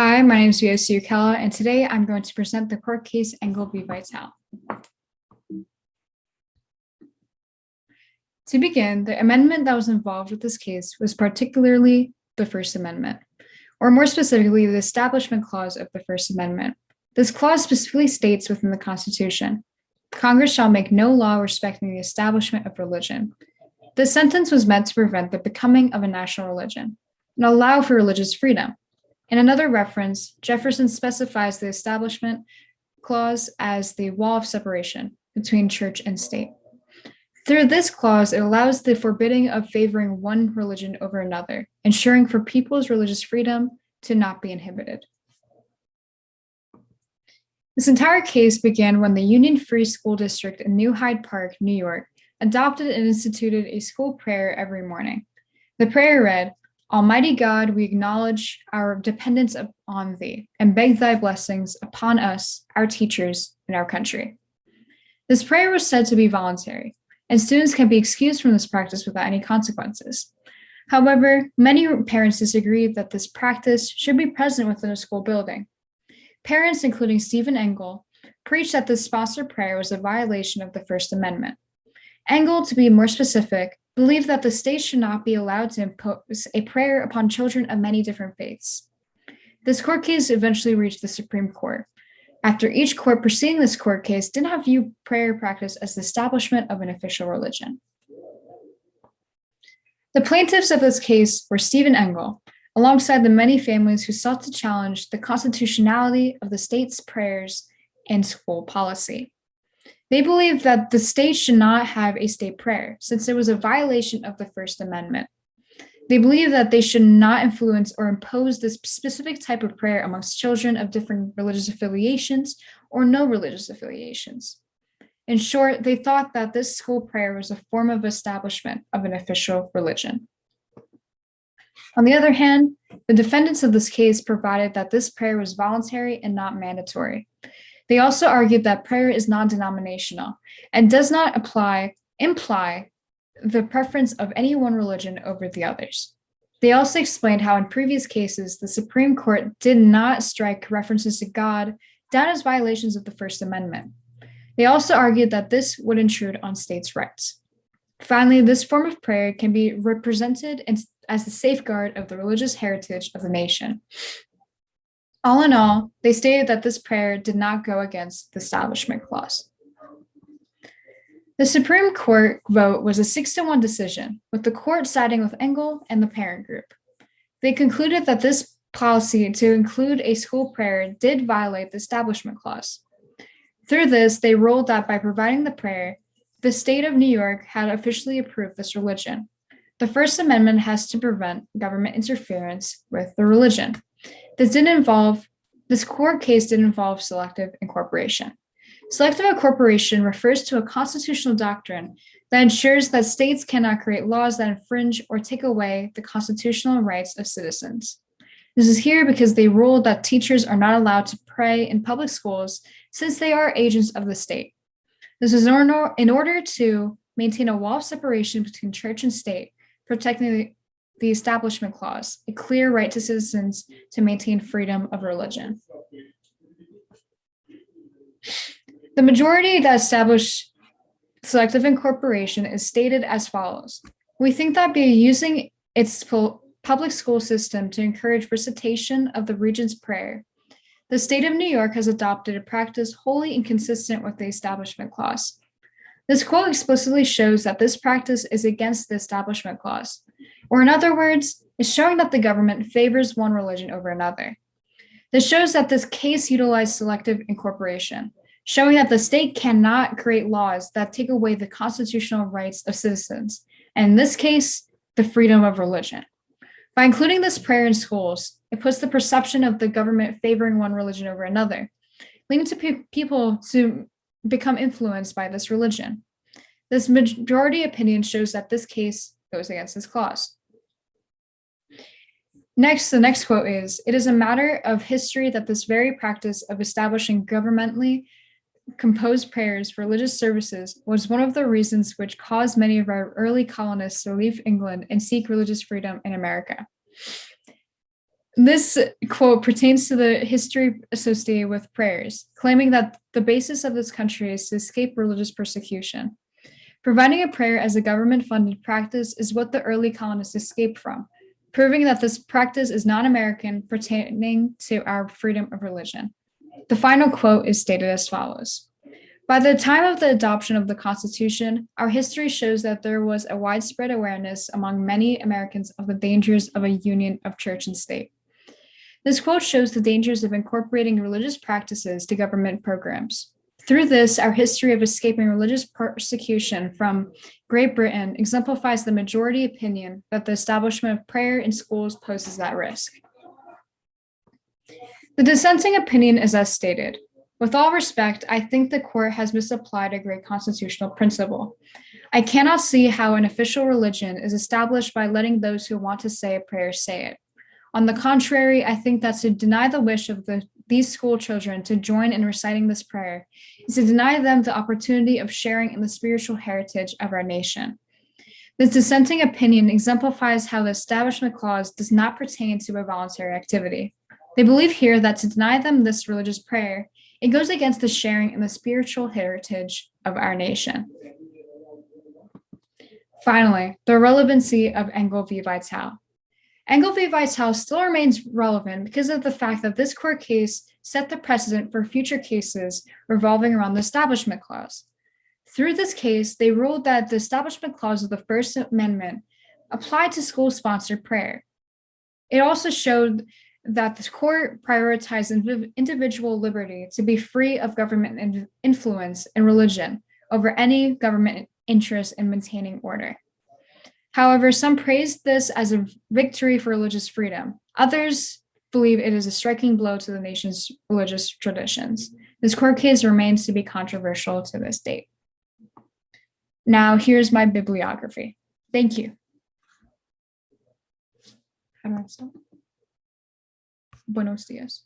Hi, my name is Vyosi Ukella, and today I'm going to present the court case Engel v. Vitale. To begin, the amendment that was involved with this case was particularly the First Amendment, or more specifically, the Establishment Clause of the First Amendment. This clause specifically states within the Constitution, Congress shall make no law respecting the establishment of religion. This sentence was meant to prevent the becoming of a national religion and allow for religious freedom. In another reference, Jefferson specifies the Establishment Clause as the wall of separation between church and state. Through this clause, it allows the forbidding of favoring one religion over another, ensuring for people's religious freedom to not be inhibited. This entire case began when the Union Free School District in New Hyde Park, New York, adopted and instituted a school prayer every morning. The prayer read, Almighty God, we acknowledge our dependence upon thee and beg thy blessings upon us, our teachers, and our country. This prayer was said to be voluntary, and students can be excused from this practice without any consequences. However, many parents disagreed that this practice should be present within a school building. Parents, including Stephen Engel, preached that this sponsored prayer was a violation of the First Amendment. Engel, to be more specific, believed that the state should not be allowed to impose a prayer upon children of many different faiths. This court case eventually reached the Supreme Court, after each court preceding this court case did not view prayer practice as the establishment of an official religion. The plaintiffs of this case were Stephen Engel, alongside the many families who sought to challenge the constitutionality of the state's prayers and school policy. They believed that the state should not have a state prayer, since it was a violation of the First Amendment. They believed that they should not influence or impose this specific type of prayer amongst children of different religious affiliations or no religious affiliations. In short, they thought that this school prayer was a form of establishment of an official religion. On the other hand, the defendants of this case provided that this prayer was voluntary and not mandatory. They also argued that prayer is non-denominational and does not imply the preference of any one religion over the others. They also explained how in previous cases, the Supreme Court did not strike references to God down as violations of the First Amendment. They also argued that this would intrude on states' rights. Finally, this form of prayer can be represented as the safeguard of the religious heritage of the nation. All in all, they stated that this prayer did not go against the Establishment Clause. The Supreme Court vote was a 6-1 decision, with the court siding with Engel and the parent group. They concluded that this policy to include a school prayer did violate the Establishment Clause. Through this, they ruled that by providing the prayer, the state of New York had officially approved this religion. The First Amendment has to prevent government interference with the religion. This court case did involve selective incorporation. Selective incorporation refers to a constitutional doctrine that ensures that states cannot create laws that infringe or take away the constitutional rights of citizens. This is here because they ruled that teachers are not allowed to pray in public schools since they are agents of the state. This is in order to maintain a wall of separation between church and state, protecting the Establishment Clause, a clear right to citizens to maintain freedom of religion. The majority that established selective incorporation is stated as follows. We think that by using its public school system to encourage recitation of the Regent's Prayer, the state of New York has adopted a practice wholly inconsistent with the Establishment Clause. This quote explicitly shows that this practice is against the Establishment Clause, or in other words, is showing that the government favors one religion over another. This shows that this case utilized selective incorporation, showing that the state cannot create laws that take away the constitutional rights of citizens, and in this case, the freedom of religion. By including this prayer in schools, it puts the perception of the government favoring one religion over another, leading to people to become influenced by this religion. This majority opinion shows that this case goes against this clause. Next, the next quote is, it is a matter of history that this very practice of establishing governmentally composed prayers for religious services was one of the reasons which caused many of our early colonists to leave England and seek religious freedom in America. This quote pertains to the history associated with prayers, claiming that the basis of this country is to escape religious persecution. Providing a prayer as a government-funded practice is what the early colonists escaped from, proving that this practice is non-American, pertaining to our freedom of religion. The final quote is stated as follows. By the time of the adoption of the Constitution, our history shows that there was a widespread awareness among many Americans of the dangers of a union of church and state. This quote shows the dangers of incorporating religious practices to government programs. Through this, our history of escaping religious persecution from Great Britain exemplifies the majority opinion that the establishment of prayer in schools poses that risk. The dissenting opinion is as stated. With all respect, I think the court has misapplied a great constitutional principle. I cannot see how an official religion is established by letting those who want to say a prayer say it. On the contrary, I think that to deny the wish of these school children to join in reciting this prayer is to deny them the opportunity of sharing in the spiritual heritage of our nation. This dissenting opinion exemplifies how the Establishment Clause does not pertain to a voluntary activity. They believe here that to deny them this religious prayer, it goes against the sharing in the spiritual heritage of our nation. Finally, the relevancy of Engel v. Vital. Engel v. Vital still remains relevant because of the fact that this court case set the precedent for future cases revolving around the Establishment Clause. Through this case, they ruled that the Establishment Clause of the First Amendment applied to school-sponsored prayer. It also showed that the court prioritized individual liberty to be free of government influence and religion over any government interest in maintaining order. However, some praised this as a victory for religious freedom. Others believe it is a striking blow to the nation's religious traditions. This court case remains to be controversial to this date. Now, here's my bibliography. Thank you. How do I stop? Buenos dias.